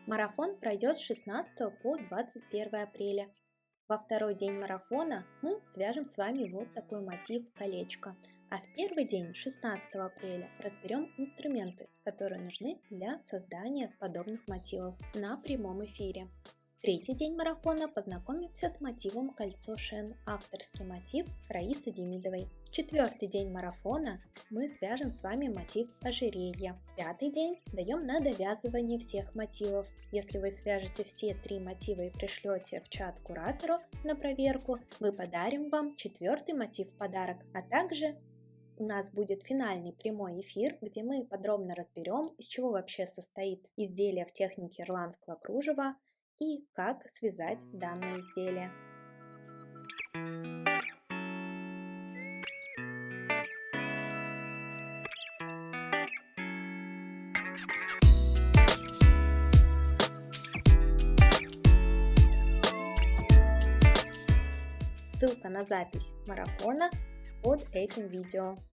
Марафон пройдет с 16 по 21 апреля. Во второй день марафона мы свяжем с вами вот такой мотив колечко. А в первый день, 16 апреля, разберем инструменты, которые нужны для создания подобных мотивов на прямом эфире. Третий день марафона познакомимся с мотивом кольцо Шен, авторский мотив Раисы Демидовой. В четвертый день марафона мы свяжем с вами мотив ожерелья. Пятый день даем на довязывание всех мотивов. Если вы свяжете все 3 мотива и пришлете в чат куратору на проверку, мы подарим вам 4-й мотив в подарок, а также у нас будет финальный прямой эфир, где мы подробно разберем, из чего вообще состоит изделие в технике ирландского кружева и как связать данное изделие. Ссылка на запись марафона под этим видео.